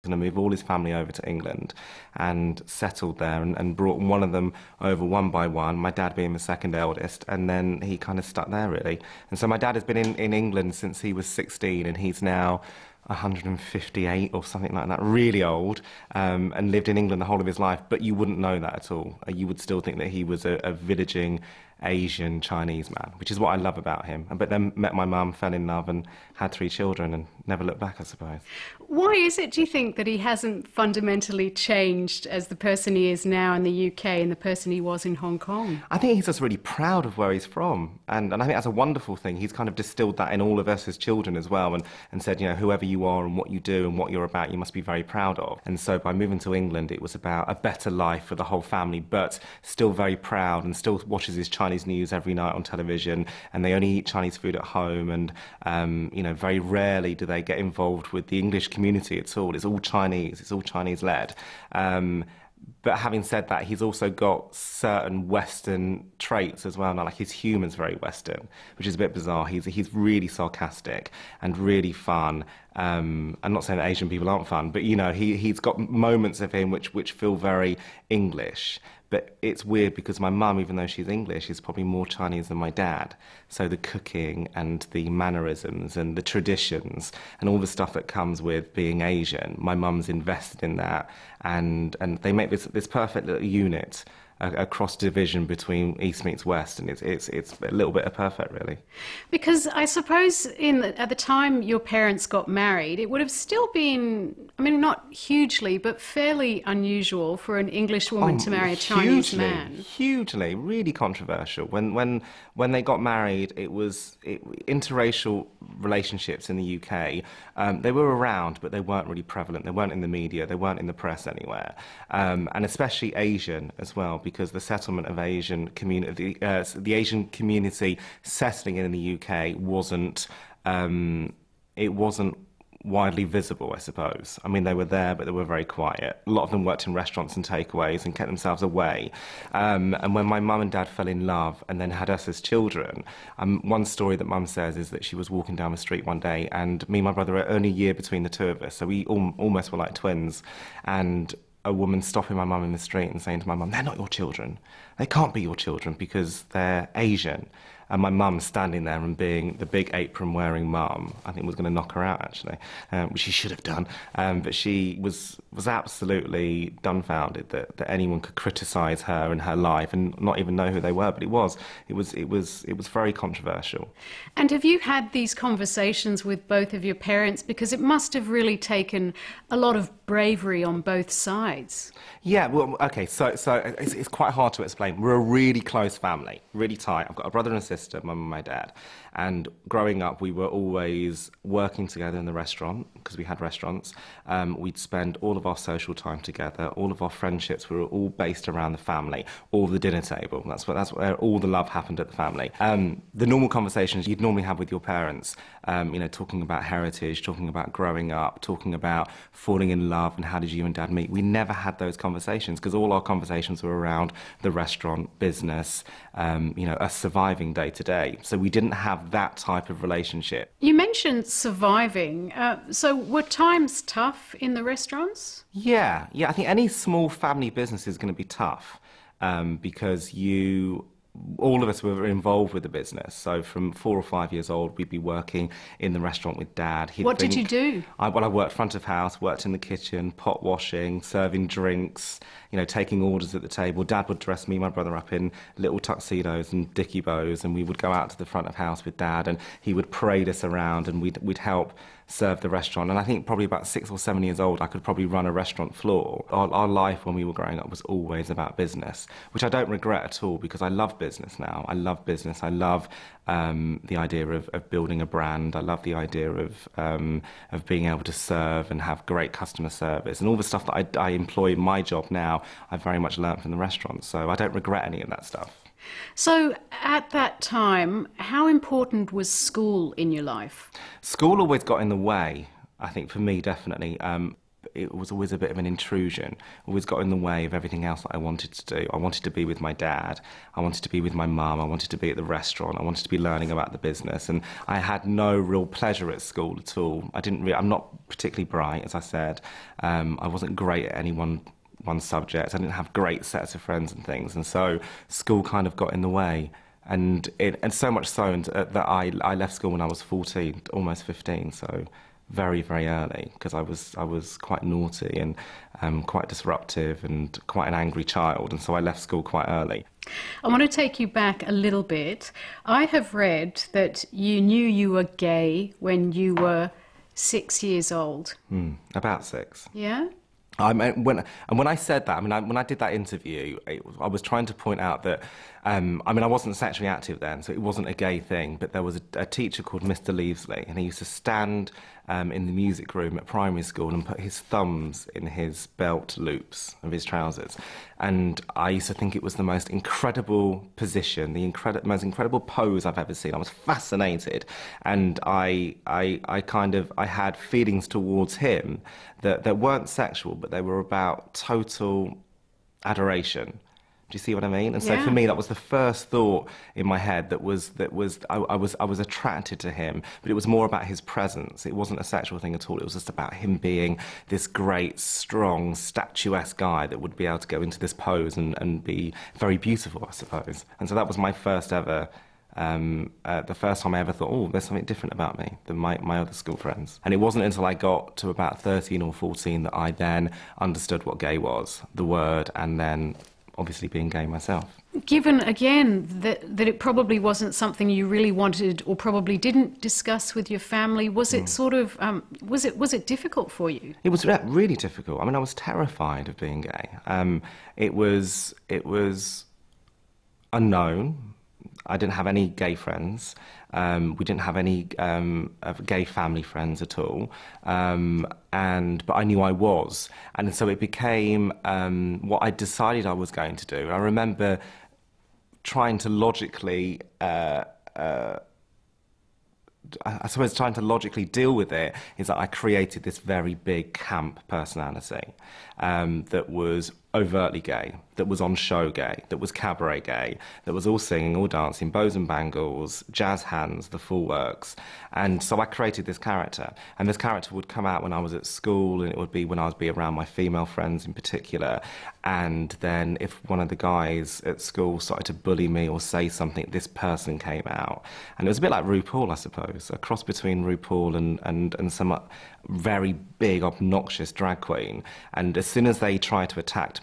Going to move all his family over to England and settled there and brought one of them over one by one, my dad being the second eldest, and then he kind of stuck there really. And so my dad has been in England since he was 16 and he's now 158 or something like that, really old, and lived in England the whole of his life, but you wouldn't know that at all. You would still think that he was a villaging Asian Chinese man, which is what I love about him. But then met my mum, fell in love and had 3 children and never looked back, I suppose. Why is it, do you think, that he hasn't fundamentally changed as the person he is now in the UK and the person he was in Hong Kong? I think he's just really proud of where he's from. And I think that's a wonderful thing. He's kind of distilled that in all of us as children as well and said, you know, whoever you are and what you do and what you're about, you must be very proud of. And so by moving to England, it was about a better life for the whole family, but still very proud and still watches his Chinese news every night on television. And they only eat Chinese food at home. And, you know, very rarely do they get involved with the English community at all. It's all Chinese. It's all Chinese-led. But having said that, he's also got certain Western traits as well. Now, like his humour's very Western, which is a bit bizarre. He's really sarcastic and really fun. I'm not saying that Asian people aren't fun, but you know, he's got moments of him which feel very English. But it's weird because my mum, even though she's English, is probably more Chinese than my dad. So the cooking and the mannerisms and the traditions and all the stuff that comes with being Asian, my mum's invested in that. And they make this perfect little unit, a cross division between East meets West, and it's a little bit of perfect, really. Because I suppose at the time your parents got married, it would have still been, I mean, not hugely, but fairly unusual for an English woman to marry a Chinese man. Hugely, really controversial. When they got married, interracial relationships in the UK. They were around, but they weren't really prevalent. They weren't in the media. They weren't in the press anywhere, and especially Asian as well. Because the settlement of Asian community, the Asian community settling in the UK wasn't widely visible, I suppose. I mean, they were there, but they were very quiet. A lot of them worked in restaurants and takeaways and kept themselves away. And when my mum and dad fell in love and then had us as children, one story that mum says is that she was walking down the street one day and me and my brother are only a year between the two of us, so we almost were like twins. And a woman stopping my mum in the street and saying to my mum, "They're not your children. They can't be your children because they're Asian." And my mum standing there and being the big apron-wearing mum, I think was going to knock her out, actually, which she should have done. But she was absolutely dumbfounded that anyone could criticise her and her life and not even know who they were. But it was very controversial. And have you had these conversations with both of your parents? Because it must have really taken a lot of bravery on both sides. Yeah, well, okay, so it's quite hard to explain. We're a really close family, really tight. I've got a brother and a sister, mum and my dad. And growing up, we were always working together in the restaurant, because we had restaurants. We'd spend all of our social time together. All of our friendships were all based around the family, or the dinner table. That's where all the love happened at the family. The normal conversations you'd normally have with your parents, you know, talking about heritage, talking about growing up, talking about falling in love and how did you and dad meet. We never had those conversations because all our conversations were around the restaurant, business, you know, us surviving day to day. So we didn't have that type of relationship. You mentioned surviving. So were times tough in the restaurants? Yeah. I think any small family business is going to be tough because all of us were involved with the business. So from 4 or 5 years old, we'd be working in the restaurant with Dad. What did you do? I worked front of house, worked in the kitchen, pot washing, serving drinks, you know, taking orders at the table. Dad would dress me and my brother up in little tuxedos and dicky bows, and we would go out to the front of house with Dad, and he would parade us around, and we'd help serve the restaurant. And I think probably about 6 or 7 years old, I could probably run a restaurant floor. Our life when we were growing up was always about business, which I don't regret at all because I love business now. I love business. I love the idea of building a brand. I love the idea of being able to serve and have great customer service. And all the stuff that I employ in my job now, I very much learnt from the restaurant. So I don't regret any of that stuff. So at that time, how important was school in your life? School always got in the way, I think, for me, definitely. it was always a bit of an intrusion, always got in the way of everything else that I wanted to do. I wanted to be with my dad, I wanted to be with my mum, I wanted to be at the restaurant, I wanted to be learning about the business, and I had no real pleasure at school at all. I'm not particularly bright, as I said. I wasn't great at any one subject. I didn't have great sets of friends and things, and so school kind of got in the way. And so much so that I left school when I was 14, almost 15, so very, very early, because I was quite naughty and quite disruptive and quite an angry child, and so I left school quite early. I want to take you back a little bit. I have read that you knew you were gay when you were 6 years old. About 6. Yeah? When I said that, when I did that interview, I was trying to point out that, I wasn't sexually active then, so it wasn't a gay thing, but there was a teacher called Mr. Leavesley, and he used to stand in the music room at primary school and put his thumbs in his belt loops of his trousers. And I used to think it was the most incredible position, the most incredible pose I've ever seen. I was fascinated, and I had feelings towards him that weren't sexual, but they were about total adoration. Do you see what I mean? And so for me, that was the first thought in my head. I was attracted to him, but it was more about his presence. It wasn't a sexual thing at all. It was just about him being this great, strong, statuesque guy that would be able to go into this pose and be very beautiful, I suppose. And so that was my first ever. The first time I ever thought, oh, there's something different about me than my other school friends. And it wasn't until I got to about 13 or 14 that I then understood what gay was, the word, and then obviously being gay myself. Given, again, that it probably wasn't something you really wanted or probably didn't discuss with your family, was it sort of, was it difficult for you? It was really difficult. I was terrified of being gay. It was unknown. I didn't have any gay friends. We didn't have any gay family friends at all. But I knew I was. And so it became what I decided I was going to do. And I remember trying to logically trying to logically deal with it is that I created this very big camp personality that was overtly gay, that was on show gay, that was cabaret gay, that was all singing, all dancing, bows and bangles, jazz hands, the full works. And so I created this character. And this character would come out when I was at school, and it would be when I would be around my female friends in particular. And then if one of the guys at school started to bully me or say something, this person came out. And it was a bit like RuPaul, I suppose, a cross between RuPaul and some very big, obnoxious drag queen. And as soon as they tried to attack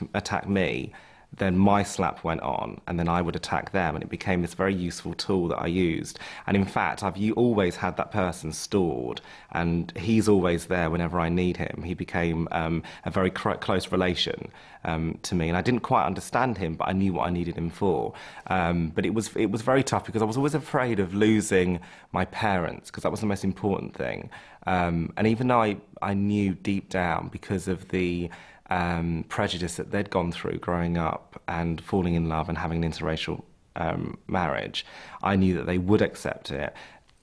me, then my slap went on, and then I would attack them, and it became this very useful tool that I used. And in fact, I've always had that person stored, and he's always there whenever I need him. He became a very close relation to me, and I didn't quite understand him, but I knew what I needed him for. But it was very tough, because I was always afraid of losing my parents, because that was the most important thing. And even though I knew deep down, because of the prejudice that they'd gone through growing up and falling in love and having an interracial marriage, I knew that they would accept it.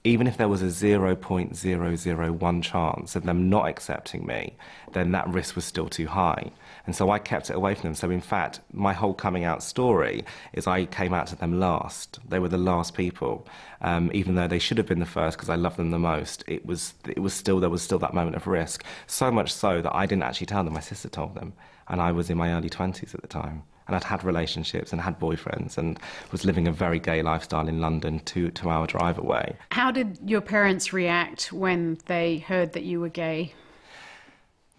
Even if there was a 0.001 chance of them not accepting me, then that risk was still too high. And so I kept it away from them. So in fact, my whole coming out story is I came out to them last. They were the last people. Even though they should have been the first because I loved them the most, there was still that moment of risk. So much so that I didn't actually tell them, my sister told them. And I was in my early 20s at the time. And I'd had relationships and had boyfriends and was living a very gay lifestyle in London, 2-hour drive away. How did your parents react when they heard that you were gay?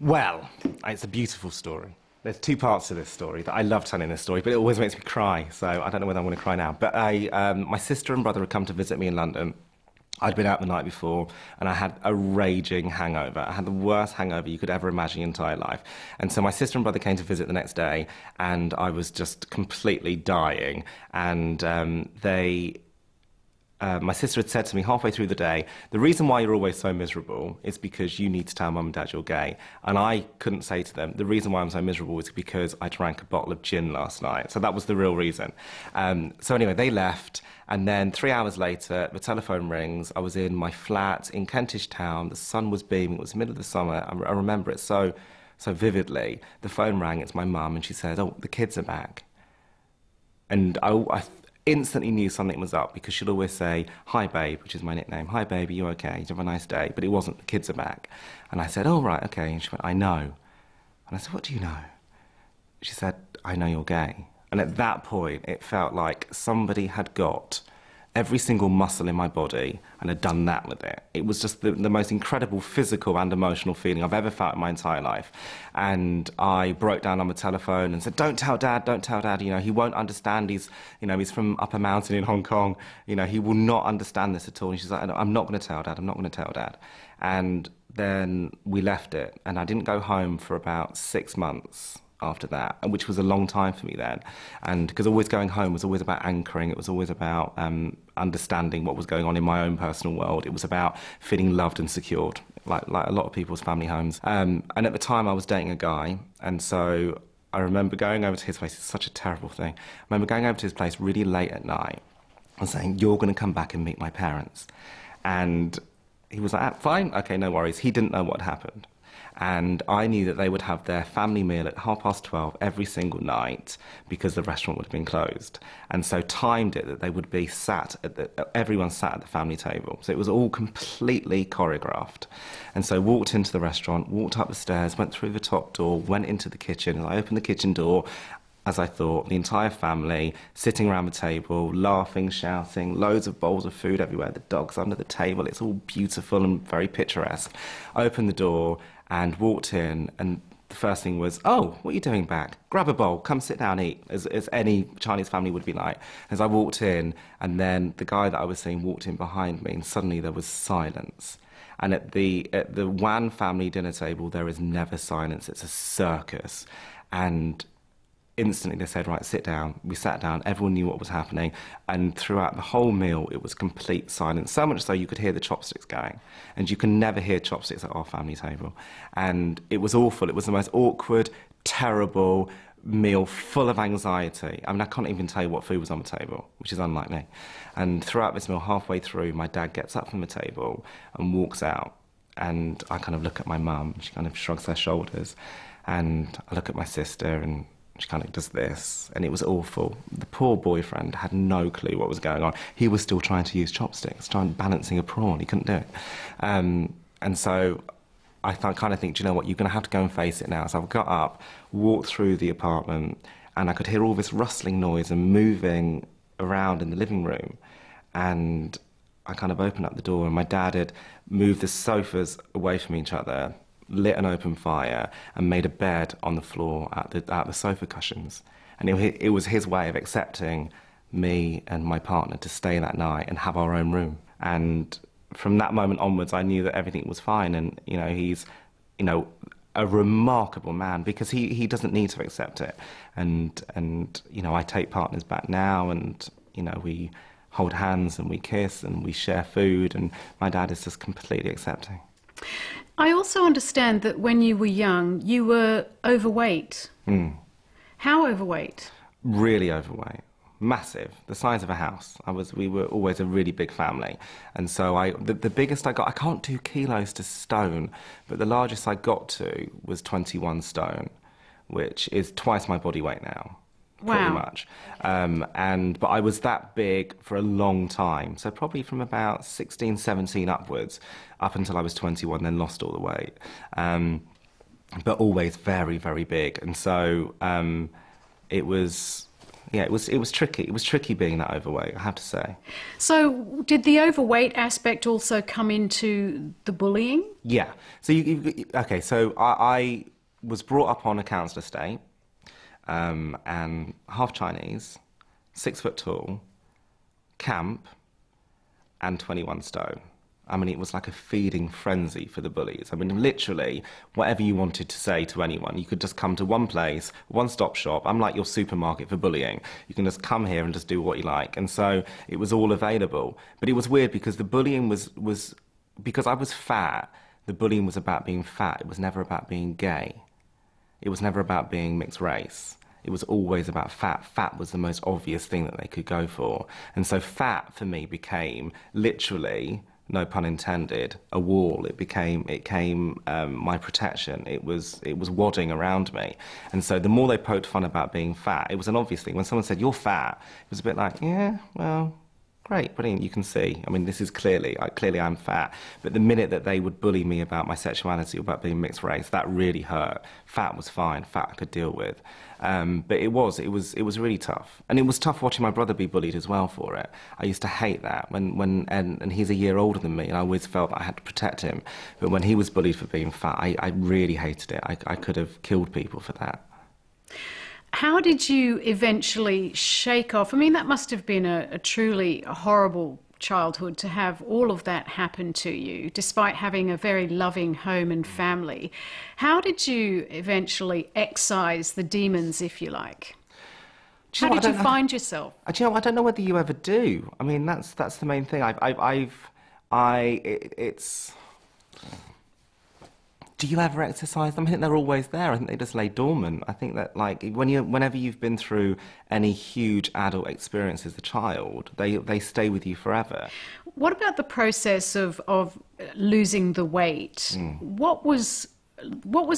Well, it's a beautiful story. There's 2 parts to this story. That I love telling this story, but it always makes me cry, so I don't know whether I'm going to cry now. But my sister and brother had come to visit me in London. I'd been out the night before, and I had a raging hangover. I had the worst hangover you could ever imagine in your entire life. And so my sister and brother came to visit the next day, and I was just completely dying. And my sister had said to me halfway through the day, the reason why you're always so miserable is because you need to tell mum and dad you're gay. And I couldn't say to them, the reason why I'm so miserable is because I drank a bottle of gin last night. So that was the real reason. So anyway, they left. And then 3 hours later, the telephone rings. I was in my flat in Kentish Town. The sun was beaming. It was the middle of the summer. I remember it so so vividly. The phone rang, it's my mum, and she said, oh, the kids are back. And I instantly knew something was up, because she'd always say, hi, babe, which is my nickname. Hi, baby, you okay? Did you have a nice day? But it wasn't, the kids are back. And I said, oh, right, okay. And she went, I know. And I said, what do you know? She said, I know you're gay. And at that point, it felt like somebody had got every single muscle in my body and had done that with it. It was just the most incredible physical and emotional feeling I've ever felt in my entire life. And I broke down on the telephone and said, don't tell Dad, don't tell Dad. You know, he won't understand. He's from up a mountain in Hong Kong. You know, he will not understand this at all. And she's like, I'm not going to tell Dad, I'm not going to tell Dad. And then we left it. And I didn't go home for about 6 months after that, which was a long time for me then. And because always going home was always about anchoring, it was always about understanding what was going on in my own personal world. It was about feeling loved and secured, like a lot of people's family homes. And at the time I was dating a guy, and so I remember going over to his place. It's such a terrible thing. I remember going over to his place really late at night and saying, you're going to come back and meet my parents. And he was like, ah, fine, okay, no worries. He didn't know what had happened. And I knew that they would have their family meal at 12:30 every single night, because the restaurant would have been closed. And so timed it that they would be everyone sat at the family table. So it was all completely choreographed. And so walked into the restaurant, walked up the stairs, went through the top door, went into the kitchen. And I opened the kitchen door, as I thought, the entire family sitting around the table, laughing, shouting, loads of bowls of food everywhere, the dogs under the table. It's all beautiful and very picturesque. I opened the door and walked in, and the first thing was, oh, what are you doing back? Grab a bowl, come sit down, eat, as any Chinese family would be like. As I walked in, and then the guy that I was seeing walked in behind me, and suddenly there was silence. And at the Wan family dinner table, there is never silence. It's a circus. And instantly they said, right, sit down. We sat down, everyone knew what was happening, and throughout the whole meal it was complete silence, so much so you could hear the chopsticks going, and you can never hear chopsticks at our family table. And it was awful. It was the most awkward, terrible meal, full of anxiety. I mean, I can't even tell you what food was on the table, which is unlike me. And throughout this meal, halfway through, my dad gets up from the table and walks out, and I kind of look at my mum, she kind of shrugs her shoulders, and I look at my sister, and she kind of does this, and it was awful. The poor boyfriend had no clue what was going on. He was still trying to use chopsticks, balancing a prawn. He couldn't do it. And so I kind of think, do you know what, you're going to have to go and face it now. So I got up, walked through the apartment, and I could hear all this rustling noise and moving around in the living room. And I kind of opened up the door, and my dad had moved the sofas away from each other, lit an open fire, and made a bed on the floor at the sofa cushions. And it was his way of accepting me and my partner to stay that night and have our own room. And from that moment onwards, I knew that everything was fine. And, you know, he's, you know, a remarkable man, because he doesn't need to accept it. And you know, I take partners back now, and, you know, we hold hands and we kiss and we share food, and my dad is just completely accepting. I also understand that when you were young, you were overweight. How overweight? Really overweight. Massive. The size of a house. We were always a really big family. And so the biggest I got, I can't do kilos to stone, but the largest I got to was 21 stone, which is twice my body weight now. Pretty Wow. much. But I was that big for a long time. So probably from about 16, 17 upwards, up until I was 21, then lost all the weight. But always very, very big. And so it was tricky. It was tricky being that overweight, I have to say. So did the overweight aspect also come into the bullying? Yeah. So okay, so I was brought up on a council estate. And half Chinese, 6 foot tall, camp, and 21 stone. I mean, it was like a feeding frenzy for the bullies. I mean, literally, whatever you wanted to say to anyone, you could just come to one place, one-stop shop. I'm like your supermarket for bullying. You can just come here and just do what you like. And so it was all available. But it was weird, because the bullying was because I was fat, the bullying was about being fat. It was never about being gay. It was never about being mixed race. It was always about fat. Fat was the most obvious thing that they could go for. And so fat, for me, became literally no pun intended, a wall. It came my protection. It was wadding around me. And so the more they poked fun about being fat, it was an obvious thing. When someone said, "You're fat," it was a bit like, yeah, well, great, brilliant, you can see. I mean, this is clearly I'm fat. But the minute that they would bully me about my sexuality or about being mixed race, that really hurt. Fat was fine, fat I could deal with. But it was really tough. And it was tough watching my brother be bullied as well for it. I used to hate that and he's a year older than me, and I always felt that I had to protect him. But when he was bullied for being fat, I really hated it. I could have killed people for that. How did you eventually shake off? I mean, that must have been a truly horrible childhood to have all of that happen to you, despite having a very loving home and family. How did you eventually excise the demons, if you like? How did you find yourself? Do you know, I don't know whether you ever do. I mean, that's the main thing. It's. Do you ever exercise them? I think they're always there. I think they just lay dormant. I think that, like, whenever you've been through any huge adult experience as a child, they stay with you forever. What about the process of losing the weight? What was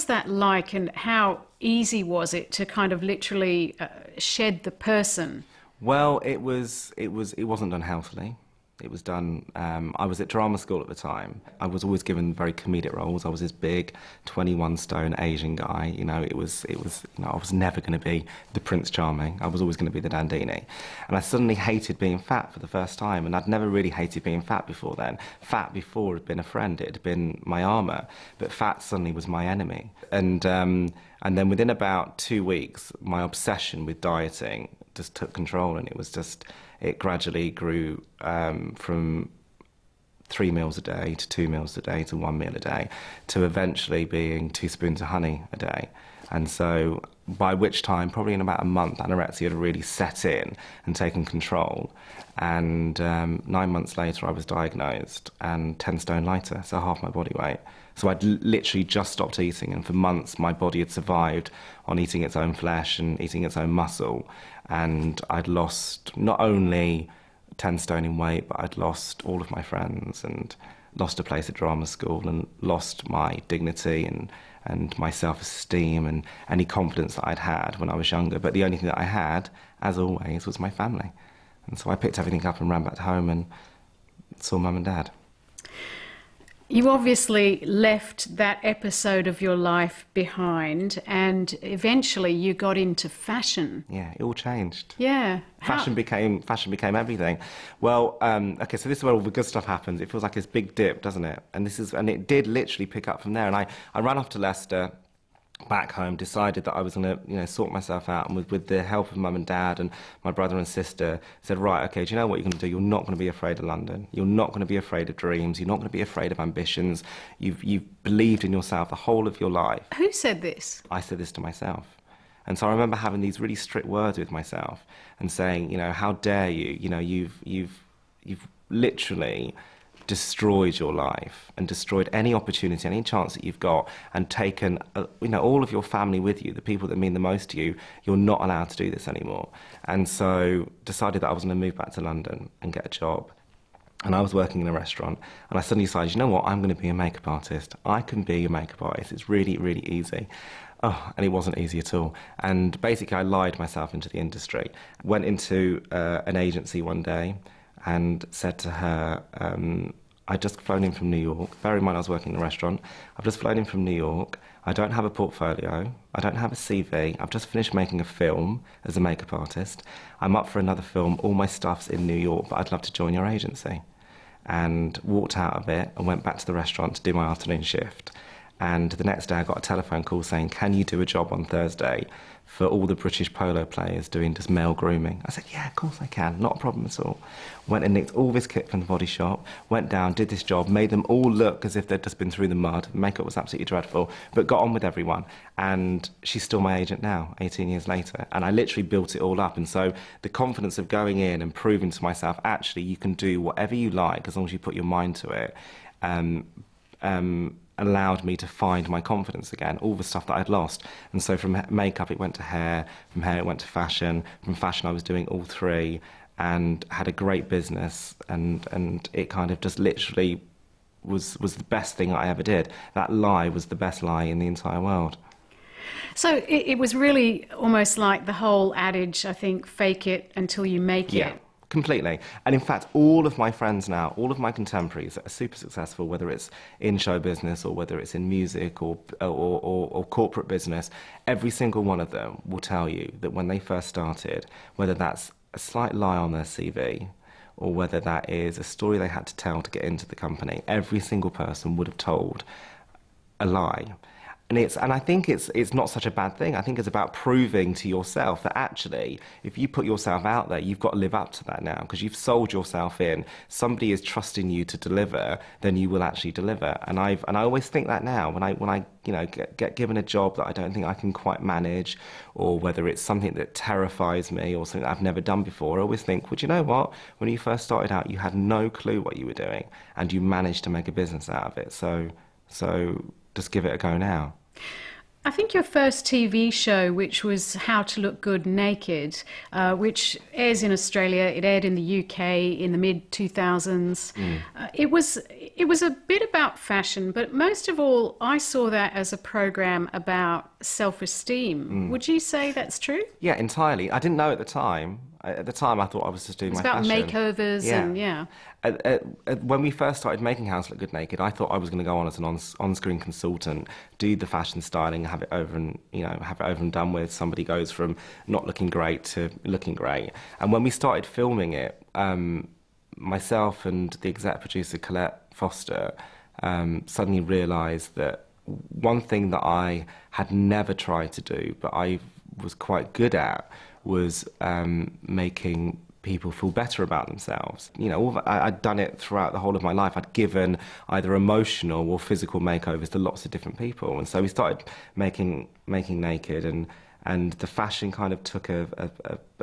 that like, and how easy was it to kind of literally shed the person? Well, it wasn't done healthily. It was done, I was at drama school at the time. I was always given very comedic roles. I was this big 21 stone Asian guy. You know, I was never going to be the Prince Charming. I was always going to be the Dandini. And I suddenly hated being fat for the first time, and I'd never really hated being fat before then. Fat before had been a friend, it had been my armour, but fat suddenly was my enemy. And then within about 2 weeks, my obsession with dieting just took control, and it gradually grew from 3 meals a day to 2 meals a day to 1 meal a day to eventually being 2 spoons of honey a day. And so by which time, probably in about a month, anorexia had really set in and taken control. And 9 months later, I was diagnosed and 10 stone lighter, so half my body weight. So I'd literally just stopped eating, and for months my body had survived on eating its own flesh and eating its own muscle. And I'd lost not only 10 stone in weight, but I'd lost all of my friends and lost a place at drama school and lost my dignity and my self-esteem and any confidence that I'd had when I was younger. But the only thing that I had, as always, was my family. And so I picked everything up and ran back home and saw Mum and Dad. You obviously left that episode of your life behind, and eventually you got into fashion. Yeah, it all changed. Yeah. Fashion became everything. Well, okay, so this is where all the good stuff happens. It feels like this big dip, doesn't it? And it did literally pick up from there. And I ran off to Leicester, back home, decided that I was going to, sort myself out, and with the help of Mum and Dad and my brother and sister, said, right, okay, do you know what you're going to do? You're not going to be afraid of London. You're not going to be afraid of dreams. You're not going to be afraid of ambitions. You've believed in yourself the whole of your life. Who said this? I said this to myself. And so I remember having these really strict words with myself and saying, how dare you? You've literally destroyed your life and destroyed any opportunity, any chance that you've got, and taken all of your family with you, the people that mean the most to you. You're not allowed to do this anymore. And so decided that I was going to move back to London and get a job. And I was working in a restaurant, and I suddenly decided, you know what, I'm going to be a makeup artist. I can be a makeup artist. It's really, really easy. Oh, and it wasn't easy at all. And basically I lied myself into the industry. Went into an agency one day and said to her, I'd just flown in from New York. Bear in mind I was working in a restaurant. I've just flown in from New York. I don't have a portfolio. I don't have a CV. I've just finished making a film as a makeup artist. I'm up for another film. All my stuff's in New York, but I'd love to join your agency. And walked out of it and went back to the restaurant to do my afternoon shift. And the next day I got a telephone call saying, can you do a job on Thursday for all the British polo players doing just male grooming? I said, yeah, of course I can, not a problem at all. Went and nicked all this kit from the body shop, went down, did this job, made them all look as if they'd just been through the mud. Makeup was absolutely dreadful, but got on with everyone. And she's still my agent now, 18 years later. And I literally built it all up. And so the confidence of going in and proving to myself, actually, you can do whatever you like as long as you put your mind to it, allowed me to find my confidence again, all the stuff that I'd lost. And so from makeup it went to hair, from hair it went to fashion, from fashion I was doing all three and had a great business, and it kind of just literally was the best thing I ever did. That lie was the best lie in the entire world. So it was really almost like the whole adage, I think, fake it until you make Yeah. it. Completely. And in fact, all of my friends now, all of my contemporaries that are super successful, whether it's in show business or whether it's in music or corporate business, every single one of them will tell you that when they first started, whether that's a slight lie on their CV or whether that is a story they had to tell to get into the company, every single person would have told a lie. And I think it's not such a bad thing. I think it's about proving to yourself that actually, if you put yourself out there, you've got to live up to that now because you've sold yourself in. Somebody is trusting you to deliver, then you will actually deliver. And I always think that now when I get given a job that I don't think I can quite manage, or whether it's something that terrifies me or something that I've never done before, I always think, well, you know what? When you first started out, you had no clue what you were doing, and you managed to make a business out of it. So just give it a go now. I think your first TV show, which was How to Look Good Naked, which airs in Australia, it aired in the UK in the mid-2000s. It was a bit about fashion, but most of all, I saw that as a program about self-esteem. Would you say that's true? Yeah, entirely. I didn't know at the time. At the time, I thought I was just doing my fashion. It's about makeovers and, yeah. When we first started making How to Look Good Naked, I thought I was going to go on as an on-screen consultant, do the fashion styling, have it over and done with. Somebody goes from not looking great to looking great. And when we started filming it, myself and the exec producer Colette Foster suddenly realised that one thing that I had never tried to do, but I was quite good at, was making people feel better about themselves. You know, I'd done it throughout the whole of my life. I'd given either emotional or physical makeovers to lots of different people. And so we started making Naked, and the fashion kind of took a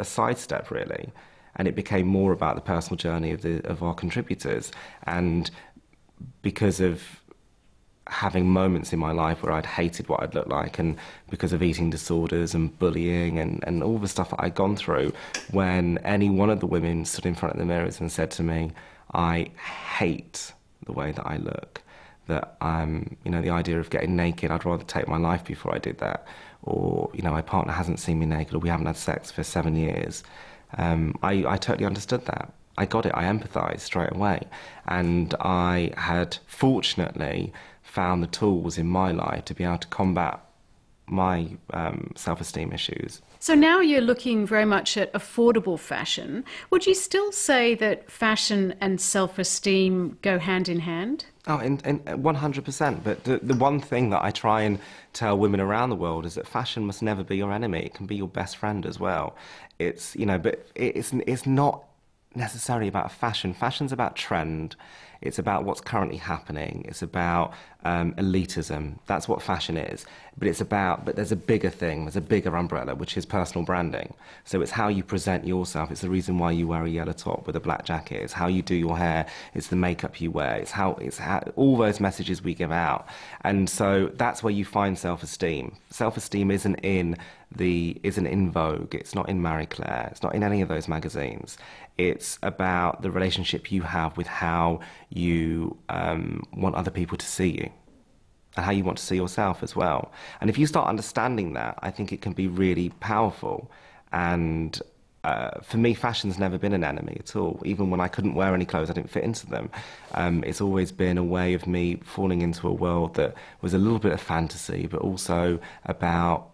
sidestep, really. And it became more about the personal journey of our contributors. And because of having moments in my life where I'd hated what I'd looked like, and because of eating disorders and bullying and all the stuff that I'd gone through, when any one of the women stood in front of the mirrors and said to me, I hate the way that I look, that the idea of getting naked, I'd rather take my life before I did that, or, my partner hasn't seen me naked, or we haven't had sex for 7 years, I totally understood that. I got it, I empathised straight away. And I had, fortunately, found the tools in my life to be able to combat my self-esteem issues. So now you're looking very much at affordable fashion. Would you still say that fashion and self-esteem go hand in hand? Oh, in 100%. But the one thing that I try and tell women around the world is that fashion must never be your enemy. It can be your best friend as well. But it's not necessarily about fashion. Fashion's about trend. It's about what's currently happening. It's about elitism. That's what fashion is. But there's a bigger thing. There's a bigger umbrella, which is personal branding. So it's how you present yourself. It's the reason why you wear a yellow top with a black jacket. It's how you do your hair. It's the makeup you wear. It's how all those messages we give out. And so that's where you find self-esteem. Self-esteem isn't in Vogue. It's not in Marie Claire. It's not in any of those magazines. It's about the relationship you have with how you want other people to see you, and how you want to see yourself as well. And if you start understanding that, I think it can be really powerful. And for me, fashion's never been an enemy at all. Even when I couldn't wear any clothes, I didn't fit into them. It's always been a way of me falling into a world that was a little bit of fantasy, but also about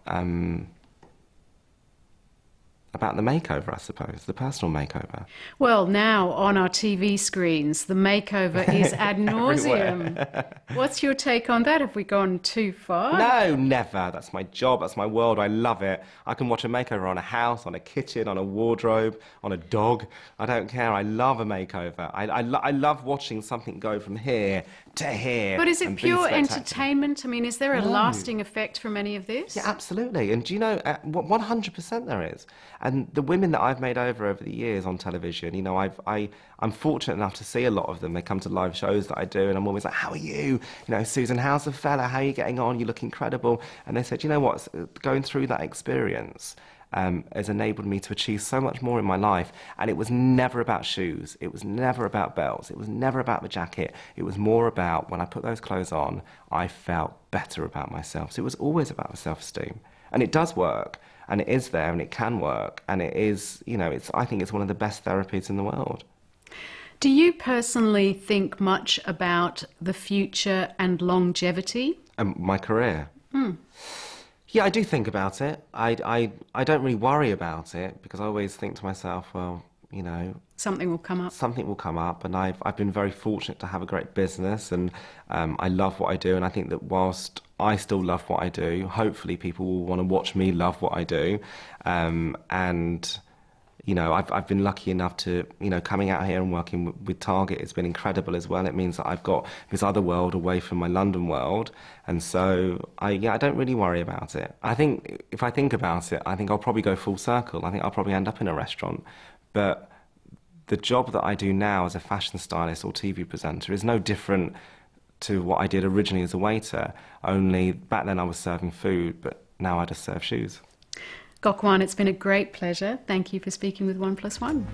the makeover, I suppose, the personal makeover. Well, now on our TV screens, the makeover is ad nauseum. What's your take on that? Have we gone too far? No, never. That's my job. That's my world. I love it. I can watch a makeover on a house, on a kitchen, on a wardrobe, on a dog. I don't care. I love a makeover. I love watching something go from here to here. But is it pure entertainment? I mean, is there a lasting effect from any of this? Yeah, absolutely. And do you know, 100% there is. And the women that I've made over the years on television, I'm fortunate enough to see a lot of them. They come to live shows that I do, and I'm always like, how are you? Susan, how's the fella? How are you getting on? You look incredible. And they said, you know what, going through that experience, has enabled me to achieve so much more in my life. And it was never about shoes. It was never about belts. It was never about the jacket. It was more about when I put those clothes on, I felt better about myself. So it was always about the self-esteem. And it does work, and it is there, and it can work, and it is, you know, I think it's one of the best therapies in the world. Do you personally think much about the future and longevity? My career? Yeah, I do think about it. I don't really worry about it, because I always think to myself, well, you know, something will come up. Something will come up, and I've been very fortunate to have a great business, and I love what I do, and I think that whilst I still love what I do, hopefully people will want to watch me love what I do, and you know, I've been lucky enough to, you know, coming out here and working with Target, it's been incredible as well. It means that I've got this other world away from my London world, and so I don't really worry about it. I think if I think about it, I think I'll probably go full circle. I think I'll probably end up in a restaurant, but the job that I do now as a fashion stylist or TV presenter is no different to what I did originally as a waiter, only back then I was serving food, but now I just serve shoes. Gok Wan, it's been a great pleasure. Thank you for speaking with 1+1.